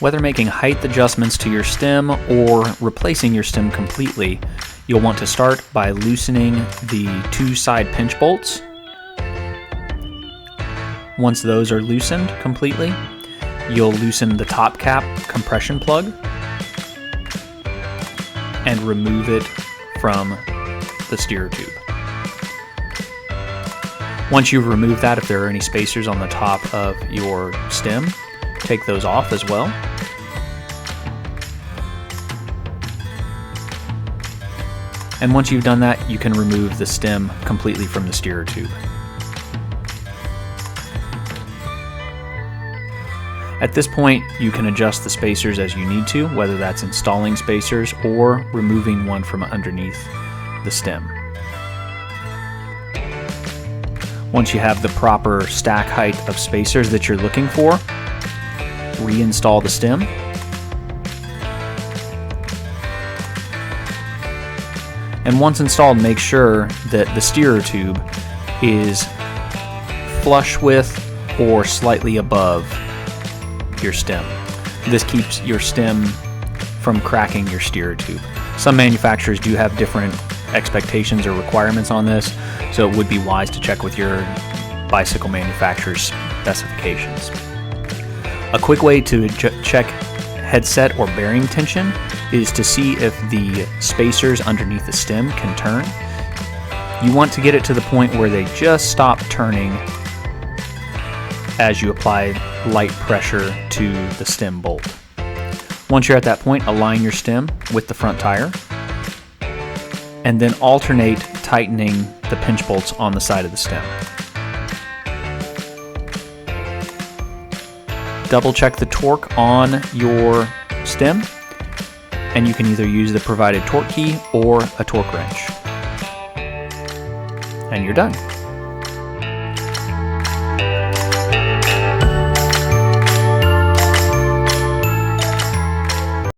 Whether making height adjustments to your stem or replacing your stem completely, you'll want to start by loosening the 2 side pinch bolts. Once those are loosened completely, you'll loosen the top cap compression plug and remove it from the steer tube. Once you've removed that, if there are any spacers on the top of your stem, take those off as well. And once you've done that, you can remove the stem completely from the steer tube. At this point, you can adjust the spacers as you need to, whether that's installing spacers or removing one from underneath the stem. Once you have the proper stack height of spacers that you're looking for, reinstall the stem. And once installed, make sure that the steerer tube is flush with or slightly above your stem. This keeps your stem from cracking your steerer tube. Some manufacturers do have different expectations or requirements on this, so it would be wise to check with your bicycle manufacturer's specifications. A quick way to check headset or bearing tension is to see if the spacers underneath the stem can turn. You want to get it to the point where they just stop turning as you apply light pressure to the stem bolt. Once you're at that point, align your stem with the front tire and then alternate tightening the pinch bolts on the side of the stem. Double check the torque on your stem, and you can either use the provided torque key or a torque wrench. And you're done.